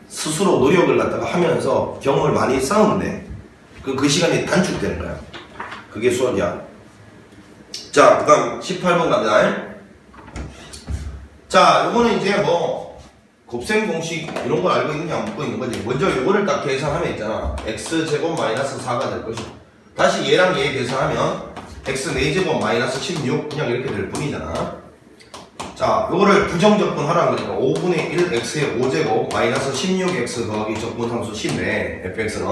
스스로 노력을 갖다가 하면서 경험을 많이 쌓으면 돼. 그 시간이 단축되는 거야. 그게 수학이야. 자, 그 다음 18번 갑니다. 자, 요거는 이제 뭐 곱셈 공식 이런 걸 알고 있느냐 안 묻고 있는 거지. 먼저 요거를 딱 계산하면 있잖아. x제곱 마이너스 4가 될 것이고 다시 얘랑 얘 계산하면 x 4제곱 마이너스 16 그냥 이렇게 될 뿐이잖아. 자, 요거를 부정적분 하라는 거니까 5분의 1x의 5제곱 마이너스 16x 더하기 적분함수 10네 fx는.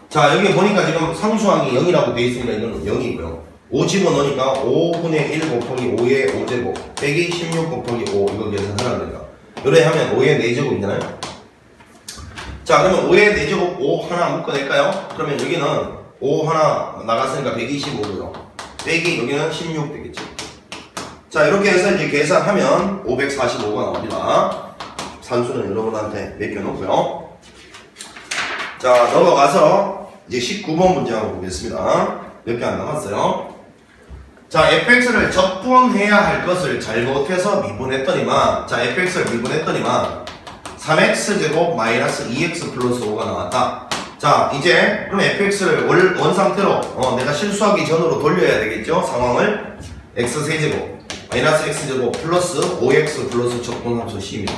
자, 여기 보니까 지금 상수항이 0이라고 되어 있으니까 이거는 0이고요. 5 집어넣으니까 5분의 1 곱하기 5의 5제곱 빼기 16 곱하기 5 이거 계산하라는 거니까 요래 하면 5의 4제곱이잖아요. 자, 그러면 5의 4제곱 5 하나 묶어낼까요? 그러면 여기는 5 하나 나갔으니까 125고요. 빼기 여기는 16 되겠죠. 자, 이렇게 해서 이제 계산하면 545가 나옵니다. 산수는 여러분한테 맡겨놓고요. 자, 넘어가서 이제 19번 문제 한번 보겠습니다. 몇 개 안 남았어요. 자, fx를 적분해야 할 것을 잘못해서 미분했더니만, 자, fx를 미분했더니만 3x제곱 마이너스 2x 플러스 5가 나왔다. 자, 이제 그럼 fx를 원상태로 내가 실수하기 전으로 돌려야 되겠죠. 상황을 x세제곱 마이너스 x제곱 플러스 5x 플러스 적분함수 c입니다.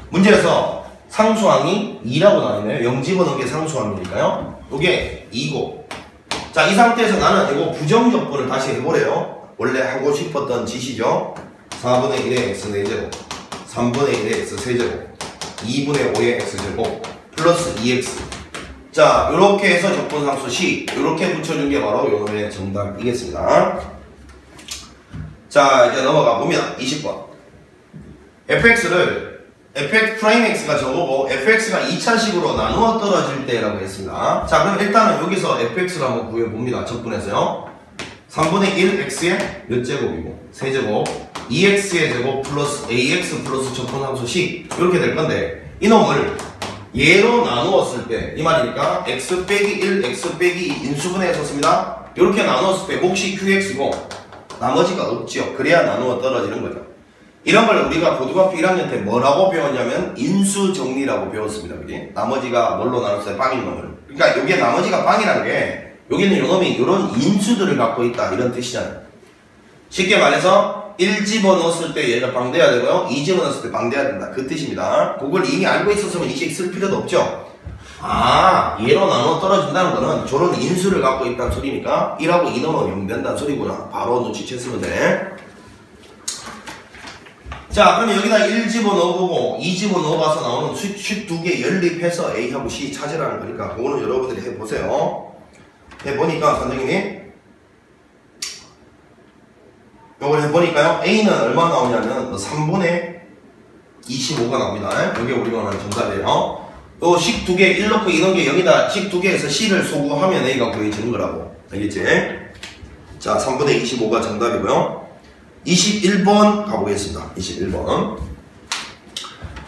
문제에서 상수항이 2라고 나와있네요. 0 집어넣은 게 상수항이니까요. 이게 2고. 자, 이 상태에서 나는 이거 부정적분을 다시 해보래요. 원래 하고 싶었던 짓이죠. 4분의 1의 x 4제곱 3분의 1의 x 세제곱 2분의 5의 x제곱 플러스 2x. 자, 요렇게 해서 적분함수 c 요렇게 붙여준 게 바로 요놈의 정답이겠습니다. 자, 이제 넘어가 봅니다. 20번. fx를 fx'가 저거고 fx가 2차식으로 나누어 떨어질 때라고 했습니다. 자, 그럼 일단은 여기서 fx를 한번 구해봅니다. 적분해서요. 3분의 1x의 몇 제곱이고 세제곱 2x의 제곱 플러스 ax 플러스 적분함수 c 이렇게 될 건데 이놈을 얘로 나누었을 때 이 말이니까 x 빼기 1 x 빼기 2 인수분해 했었습니다. 이렇게 나누었을 때 몫이 qx고 나머지가 없죠. 그래야 나누어 떨어지는 거죠. 이런 걸 우리가 고등학교 1학년 때 뭐라고 배웠냐면 인수정리라고 배웠습니다. 그게 나머지가 뭘로 나눴어요? 빵인 놈을. 그러니까 여기에 나머지가 빵이란 게 여기는 요놈이 이런 인수들을 갖고 있다 이런 뜻이잖아요. 쉽게 말해서 1 집어넣었을 때 얘가 빵 돼야 되고요. 2 집어넣었을 때 빵 돼야 된다. 그 뜻입니다. 그걸 이미 알고 있었으면 이 식 쓸 필요도 없죠. 아, 얘로 나눠 떨어진다는 거는 저런 인수를 갖고 있다는 소리니까 1하고 2 넣으면 0 된다는 소리구나. 바로 눈치챘으면 돼. 자, 그러면 여기다 1 집어넣어보고 2 집어넣어봐서 나오는 식 2개 연립해서 A하고 C 찾으라는 거니까 그거는 여러분들이 해보세요. 해보니까 선생님이 요걸 해보니까요. A는 얼마 나오냐면 3분의 25가 나옵니다. 이게 우리가 원하는 정답이에요. 요 식 2개 1 넣고 2 넣은 게 여기다 식 2개에서 C를 소구하면 A가 구해지는 거라고. 알겠지? 자, 3분의 25가 정답이고요. 21번 가보겠습니다. 21번.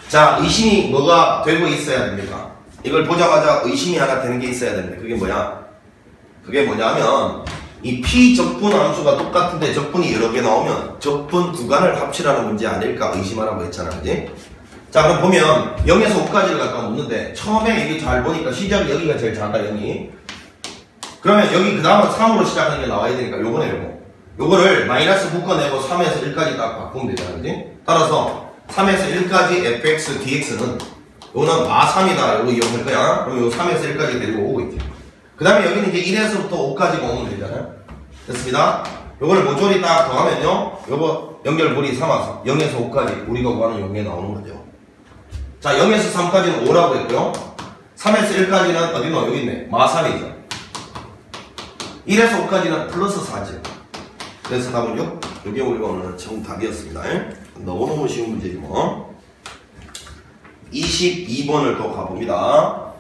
자, 의심이 뭐가 되고 있어야 됩니까? 이걸 보자마자 의심이 하나 되는 게 있어야 됩니다. 그게 뭐야? 그게 뭐냐면 이 P적분 함수가 똑같은데 적분이 여러 개 나오면 적분 구간을 합치라는 문제 아닐까 의심하라고 했잖아. 그지? 자, 그럼 보면 0에서 5까지를 갖다 묻는데 처음에 이게 잘 보니까 시작이 여기가 제일 작아. 0이. 그러면 여기 그 다음은 3으로 시작하는 게 나와야 되니까 요거네 요거. 요거를 마이너스 묶어내고 3에서 1까지 딱 바꾸면 되잖아. 그지? 따라서 3에서 1까지 fx dx는 요거는 마3이다. 요거 이용할 거야. 그럼 요 3에서 1까지 데리고 오고 있지. 그 다음에 여기는 이제 1에서부터 5까지 오면 되잖아요. 됐습니다. 요거를 모조리 딱 더하면요. 요거 연결고리 삼아서 0에서 5까지 우리가 구하는 용에 나오는 거죠. 자, 0에서 3까지는 5라고 했고요. 3에서 1까지는 어디 넣어? 여기 있네. 마3이죠. 1에서 5까지는 플러스 4죠. 그래서 답은 6. 이게 우리가 오늘 정답이었습니다. 너무너무 쉬운 문제지 뭐. 22번을 또 가봅니다.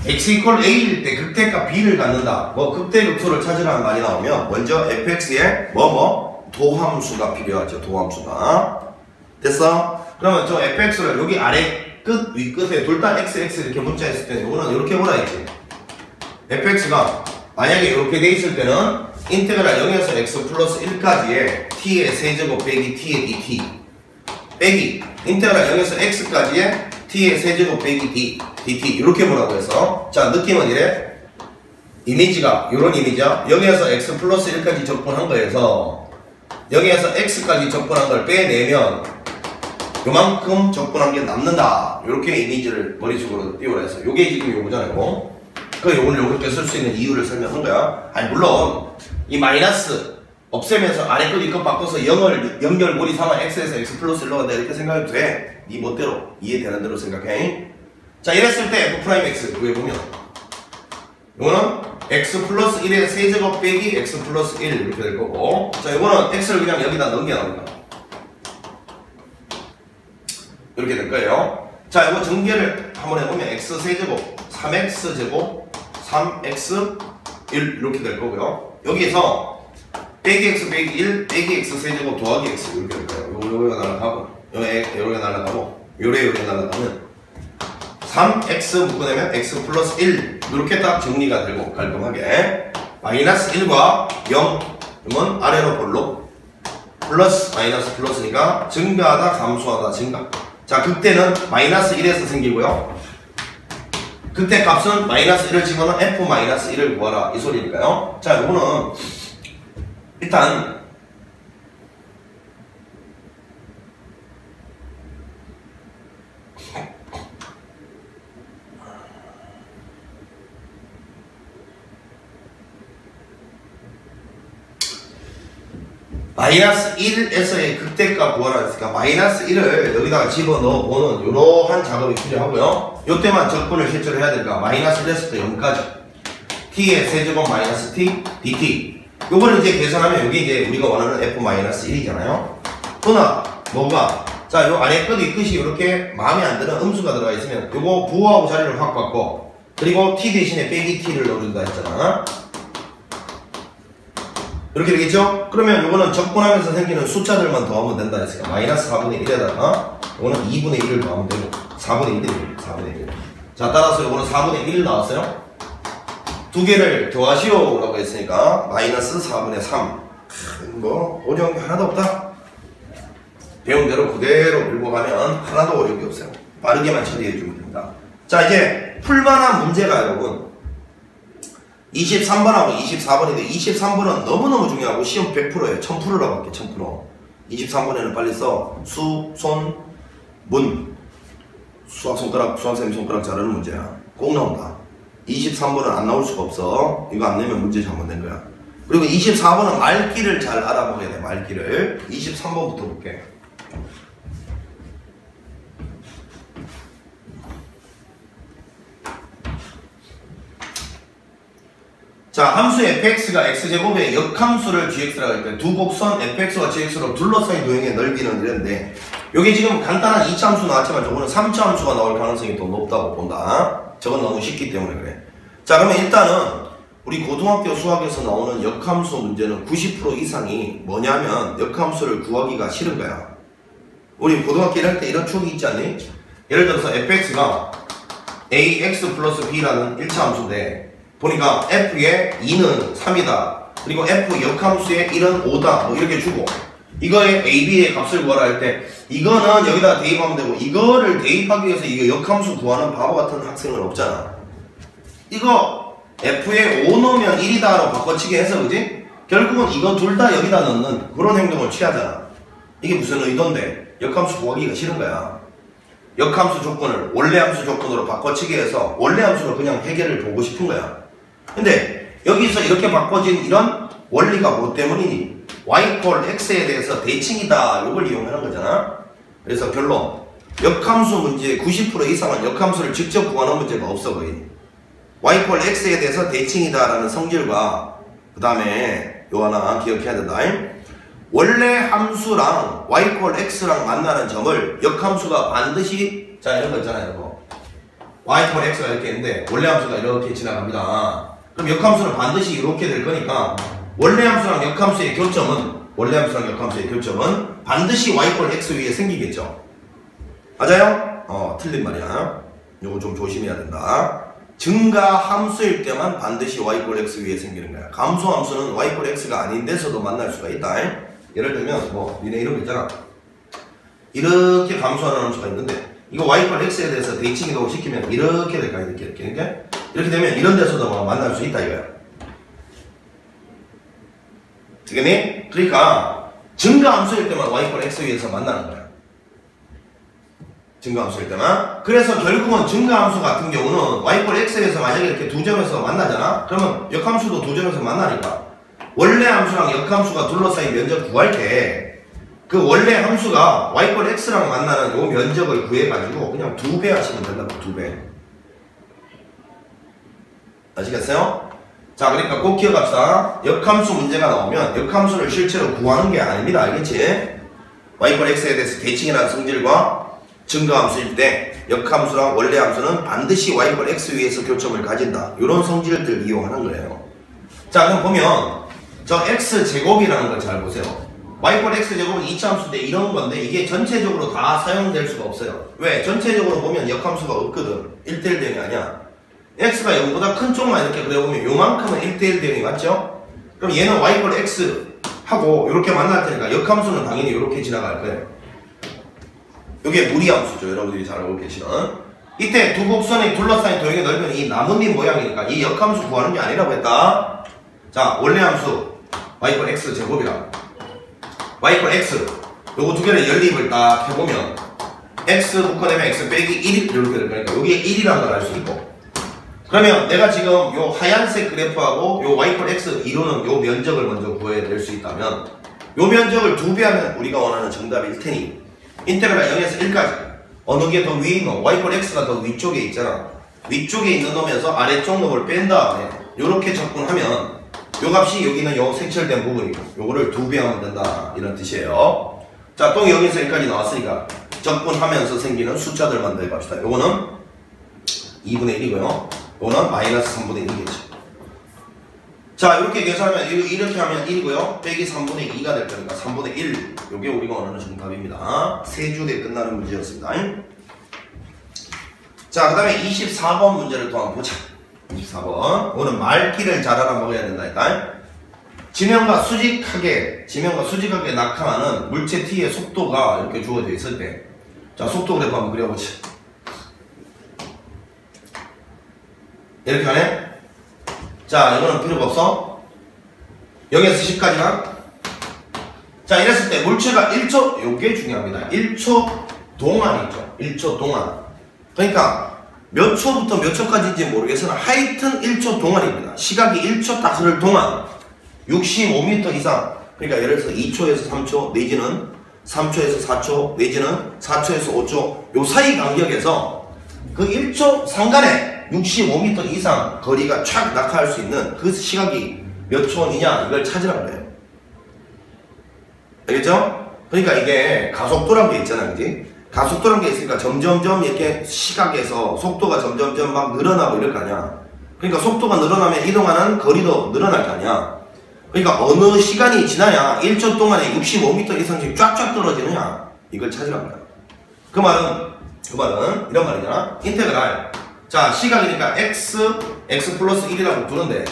x 이퀄 a일 때 극대값 b를 갖는다. 뭐 극대극소를 찾으라는 말이 나오면 먼저 fx에 도함수가 필요하죠. 도함수가. 됐어? 그러면 저 fx를 여기 아래 끝, 위 끝에 둘 다 x 이렇게 문자 했을 때는 이거는 이렇게 보라 했지. fx가 만약에 이렇게 돼 있을 때는 인테그랄 0에서 x 플러스 1까지의 t의 세제곱 빼기 t의 dt 빼기 인테그랄 0에서 x까지의 t의 세제곱 빼기 dt 이렇게 보라고 해서 자, 느낌은 이래. 이미지가 요런 이미지야. 여기에서 x 플러스 1까지 적분한 거에서 여기에서 x까지 적분한 걸 빼내면 요만큼 적분한 게 남는다. 요렇게 이미지를 머릿속으로 띄우라 해서 요게 지금 요거잖아요. 그 요걸 요렇게 쓸 수 있는 이유를 설명한 거야. 아니 물론 이 마이너스 없애면서 아래 거 윗거 바꿔서 0을 연결고리 삼아 x에서 x 플러스 1로 간다 이렇게 생각해도 돼. 네 멋대로 이해되는 대로 생각해. 자 이랬을 때 f'x 구해보면 이거는 x 플러스 1의 세제곱 빼기 x 플러스 1 이렇게 될 거고, 자 이거는 x를 그냥 여기다 넘겨놓은 거야. 이렇게 될 거예요. 자 이거 전개를 한번 해보면 x 세제곱 3x 제곱 3x 1 이렇게 될 거고요. 여기에서 빼기 x 빼기 1 빼기 x 세제곱 더하기 x 이렇게 될 거예요. 요래가 날아가고 요래 날아가고 요래 날아가면 3x 묶어내면 x 플러스 1 이렇게 딱 정리가 되고 깔끔하게 마이너스 1과 0은 아래로 볼록 플러스 마이너스 플러스니까 증가하다 감소하다 증가. 자 극대는 마이너스 1에서 생기고요. 극대 값은 마이너스 1을 집어넣은 f 마이너스 1을 구하라 이 소리니까요. 자 이거는 일단 마이너스 1에서의 극대값 구하라 했으니까 마이너스 1을 여기다가 집어넣어 보는 이러한 작업이 필요하고요. 이때만 적분을 실제로 해야 되니까 마이너스 1에서부터 0까지 t의 세제곱 마이너스 t dt 요거를 이제 계산하면 여기 이제 우리가 원하는 f 마이너스 1이잖아요. 그러나 뭐가 자 요 아래 끝이 이렇게 마음에 안 드는 음수가 들어가 있으면 요거 부호하고 자리를 확 바꿔 그리고 t 대신에 빼기 t를 넣어준다 했잖아. 이렇게 되겠죠? 그러면 요거는 적분하면서 생기는 숫자들만 더하면 된다 했으니까 마이너스 4분의 1에다가 요거는 2분의 1을 더하면 되고 4분의 1이 됩니다. 4분의 1. 자 따라서 요거는 4분의 1 나왔어요. 두 개를 더하시오 라고 했으니까 마이너스 4분의 3. 뭐 어려운 게 하나도 없다. 배운 대로 그대로 밀고 가면 하나도 어려운 게 없어요. 빠르게만 처리해 주면 됩니다. 자 이제 풀만한 문제가 여러분 23번하고 24번인데 23번은 너무너무 중요하고 시험 100%예요. 1000%라고 할게 1000%. 23번에는 빨리 써. 수, 손, 문. 수학선생님 손가락 자르는 문제야. 꼭 나온다. 23번은 안 나올 수가 없어. 이거 안 내면 문제 잘못된 거야. 그리고 24번은 말귀를 잘 알아보게 돼. 말귀를. 23번부터 볼게. 자, 함수 fx가 x제곱의 역함수를 gx라고 할 때 두 곡선 fx와 gx로 둘러싸인 도형의 넓이는 이랬는데 요게 지금 간단한 2차 함수 나왔지만 저거는 3차 함수가 나올 가능성이 더 높다고 본다. 저건 너무 쉽기 때문에 그래. 자 그러면 일단은 우리 고등학교 수학에서 나오는 역함수 문제는 90% 이상이 뭐냐면 역함수를 구하기가 싫은 거야. 우리 고등학교 1할 때 이런 추억이 있지 않니? 예를 들어서 fx가 ax 플러스 b라는 1차 함수인데 보니까 f의 2는 3이다. 그리고 f 역함수의 1은 5다. 뭐 이렇게 주고 이거의 a, b의 값을 구하라 할 때 이거는 여기다 대입하면 되고 이거를 대입하기 위해서 이거 역함수 구하는 바보 같은 학생은 없잖아. 이거 f에 5 넣으면 1이다로 바꿔치기 해서 그지? 결국은 이거 둘 다 여기다 넣는 그런 행동을 취하잖아. 이게 무슨 의도인데 역함수 구하기가 싫은 거야. 역함수 조건을 원래함수 조건으로 바꿔치기 해서 원래함수로 그냥 해결을 보고 싶은 거야. 근데 여기서 이렇게 바꿔진 이런 원리가 뭐 때문이니? y 콜 x에 대해서 대칭이다. 이걸 이용하는 거잖아. 그래서 결론 역함수 문제 90% 이상은 역함수를 직접 구하는 문제가 없어 거의. y 콜 x에 대해서 대칭이다 라는 성질과 그 다음에 요 하나 기억해야 된다. 원래 함수랑 y 콜 x랑 만나는 점을 역함수가 반드시 자 이런 거 있잖아요. 이거. y 콜 x가 이렇게 있는데 원래 함수가 이렇게 지나갑니다. 그럼 역함수는 반드시 이렇게 될 거니까 원래 함수랑 역함수의 교점은 반드시 y 콜 x 위에 생기겠죠. 맞아요? 틀린 말이야. 요거 좀 조심해야 된다. 증가 함수일 때만 반드시 y 콜 x 위에 생기는 거야. 감소 함수는 y 콜 x가 아닌 데서도 만날 수가 있다. 예를 들면 뭐 니네 이런 거 있잖아. 이렇게 감소하는 함수가 있는데 이거 y 콜 x에 대해서 대칭이라고 시키면 이렇게 될까? 이렇게 되면 이런 데서도 뭐 만날 수 있다 이거야. 되겠니? 그러니까 증가 함수일 때만 y 콜 x 위에서 만나는 거야. 증가 함수일 때만. 그래서 결국은 증가 함수 같은 경우는 y 콜 x에서 만약에 이렇게 두 점에서 만나잖아. 그러면 역함수도 두 점에서 만나니까 원래 함수랑 역함수가 둘러싸인 면적 구할 때 그 원래 함수가 y = x랑 만나는 요 면적을 구해가지고 그냥 2배 하시면 된다고. 2배. 아시겠어요? 자, 그러니까 꼭 기억합시다. 역함수 문제가 나오면 역함수를 실제로 구하는 게 아닙니다. 알겠지? y = x에 대해서 대칭이라는 성질과 증거함수일 때 역함수랑 원래 함수는 반드시 y = x 위에서 교점을 가진다. 이런 성질들 이용하는 거예요. 자, 그럼 보면 저 x제곱이라는 걸 잘 보세요. y = x제곱은 2차 함수인데 이런 건데 이게 전체적으로 다 사용될 수가 없어요. 왜? 전체적으로 보면 역함수가 없거든. 1대1 대응이 아니야. x가 0보다 큰 쪽만 이렇게 그려보면 요만큼은 1대1 대응이 맞죠? 그럼 얘는 y = x 하고 이렇게 만날 테니까 역함수는 당연히 이렇게 지나갈 거예요. 이게 무리함수죠. 여러분들이 잘 알고 계시는. 이때 두 곡선의 둘러싸인 도형의 넓이는 이 나뭇잎 모양이니까 이 역함수 구하는 게 아니라고 했다. 자, 원래 함수 y = x 제곱이라 y = x 요거 두 개를 연립을 딱 해보면 x 묶어내면 x 빼기 1 이렇게 될 거니까 여기에 1이라는 걸 알 수 있고, 그러면 내가 지금 요 하얀색 그래프하고 요 y = x 이루는 요 면적을 먼저 구해낼 수 있다면 요 면적을 2배 하면 우리가 원하는 정답일 테니 인테그랄 0에서 1까지 어느 게 더 위에 있노? y = x가 더 위쪽에 있잖아. 위쪽에 있는 놈에서 아래쪽 놈을 뺀 다음에 요렇게 접근하면 요 값이 여기는 요 색칠된 부분이고 요거를 2배 하면 된다 이런 뜻이에요. 자, 또 0에서 1까지 나왔으니까 접근하면서 생기는 숫자들만 더해봅시다. 요거는 2분의 1이고요 요거는 마이너스 3분의 1이겠죠. 자, 이렇게 계산하면 이렇게 하면 1이고요 빼기 3분의 2가 될 거니까 3분의 1 요게 우리가 원하는 정답입니다. 3주에 끝나는 문제였습니다. 자, 그 다음에 24번 문제를 또 한번 보자. 24번. 오늘 말귀를 잘 알아먹어야 된다. 일단 지면과 수직하게 낙하하는 물체 t의 속도가 이렇게 주어져 있을 때, 자, 속도 그래프 한번 그려보자. 이렇게 하네. 자, 이거는 필요가 없어. 0에서 10까지만. 자, 이랬을 때 물체가 1초, 요게 중요합니다. 1초 동안 있죠. 1초 동안. 그러니까 몇 초부터 몇 초까지인지 모르겠으나 하여튼 1초 동안입니다. 시각이 1초 딱 흐를 동안 65m 이상, 그러니까 예를 들어서 2초에서 3초 내지는 3초에서 4초 내지는 4초에서 5초 요 사이 간격에서 그 1초 상간에 65m 이상 거리가 촥 낙하할 수 있는 그 시각이 몇 초이냐 이걸 찾으라고 해요. 알겠죠? 그러니까 이게 가속도란 게 있잖아, 그지? 가속도란 게 있으니까 점점점 이렇게 시각에서 속도가 점점점 막 늘어나고 이럴 거 아니야. 그러니까 속도가 늘어나면 이동하는 거리도 늘어날 거 아니야. 그러니까 어느 시간이 지나야 1초 동안에 65m 이상씩 쫙쫙 떨어지느냐 이걸 찾으라고 해요. 그 말은 이런 말이잖아. 인테그랄, 자, 시각이니까 x 플러스 1이라고 두는데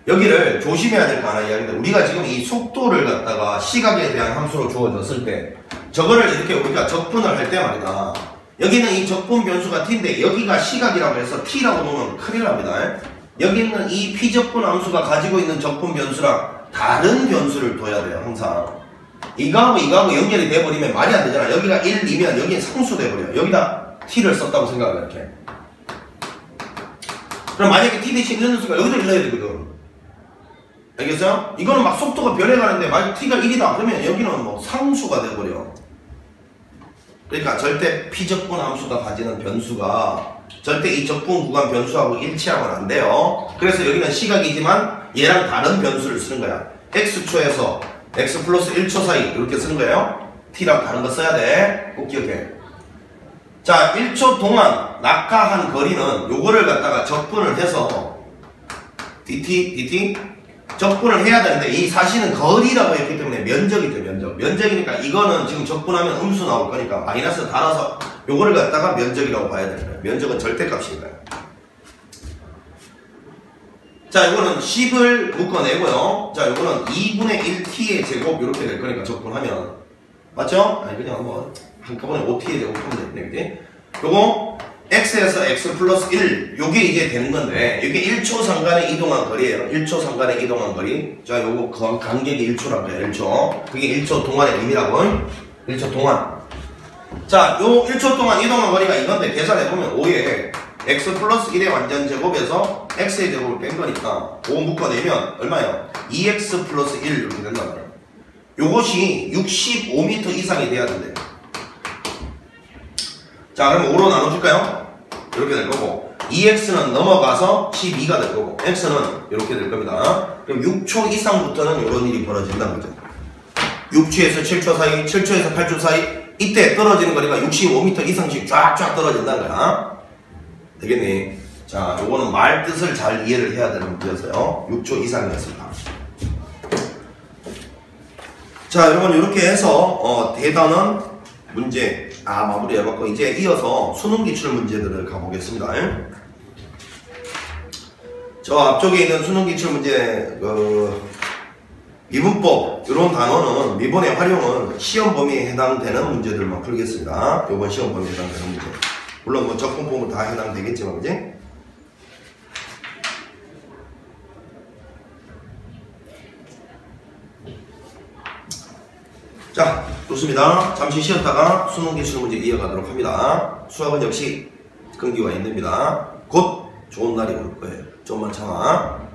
여기를 조심해야 될 거 하나 이야기인데, 우리가 지금 이 속도를 갖다가 시각에 대한 함수로 주어졌을 때 저거를 이렇게 우리가 적분을 할 때 말이다. 여기는 이 적분 변수가 t인데 여기가 시각이라고 해서 t라고 놓으면 큰일 납니다. 여기 있는 이 p적분 함수가 가지고 있는 적분 변수랑 다른 변수를 둬야 돼요. 항상 이거하고 연결이 돼버리면 말이 안 되잖아. 여기가 1이면 여기는 상수 돼버려요. 여기다 t를 썼다고 생각을 이렇게. 그럼 만약에 t 대신 1 넣었으니까 여기도 1 넣어야 되거든. 알겠어요? 이거는 막 속도가 변해가는데 만약 t가 1이다 그러면 여기는 뭐 상수가 돼버려. 그러니까 절대 p적분 함수가 가지는 변수가 절대 이 적분 구간 변수하고 일치하면 안 돼요. 그래서 여기는 시각이지만 얘랑 다른 변수를 쓰는 거야. x초에서 x 플러스 1초 사이 이렇게 쓰는 거예요. t랑 다른 거 써야 돼. 꼭 기억해. 자, 1초 동안 낙하한 거리는 요거를 갖다가 적분을 해서 dt 적분을 해야 되는데 이 사실은 거리라고 했기 때문에 면적이죠. 면적이니까 이거는 지금 적분하면 음수 나올 거니까 마이너스 달아서 요거를 갖다가 면적이라고 봐야 되는 거예요. 면적은 절대값이니까요. 자, 요거는 10을 묶어내고요. 자, 요거는 2분의 1t의 제곱 이렇게 될 거니까 적분하면 맞죠? 아니 그냥 뭐 한꺼번에 5t의 제곱 하면 되네, 그지? 요거 x에서 x 플러스 1 요게 이제 되는 건데 이게 1초 상간에 이동한 거리예요. 1초 상간에 이동한 거리. 자, 요거 간격이 1초라고 해요. 1초. 그게 1초 동안의 의미라고. 1초 동안. 자, 요 1초 동안 이동한 거리가 이건데 계산해보면 5에 x 플러스 1의 완전 제곱에서 x의 제곱을 뺀 거니까 5 묶어내면 얼마예요? 2x 플러스 1 이렇게 된단 말이에요. 요것이 65m 이상이 돼야 된대요. 자, 그럼 5로 나눠줄까요? 이렇게 될 거고 2x는 넘어가서 12가 될 거고 x는 이렇게 될 겁니다. 그럼 6초 이상부터는 이런 일이 벌어진다는 거죠. 6초에서 7초 사이, 7초에서 8초 사이 이때 떨어지는 거리가 65m 이상씩 쫙쫙 떨어진다는 거야. 되겠니? 자, 요거는 말 뜻을 잘 이해를 해야 되는 문제였어요. 6초 이상이었습니다. 자, 여러분 이렇게 해서 대단원 문제 마무리해봤고 이제 이어서 수능 기출 문제들을 가보겠습니다. 저 앞쪽에 있는 수능 기출 문제 미분법 이런 단어는 미분의 활용은 시험 범위에 해당되는 문제들만 풀겠습니다. 이번 시험 범위에 해당되는 문제. 물론 뭐 적분법은 다 해당되겠지만 그지? 자, 좋습니다. 잠시 쉬었다가 수능 기출 문제 이어가도록 합니다. 수학은 역시 끈기가 힘듭니다. 곧 좋은 날이 올 거예요. 좀만 참아.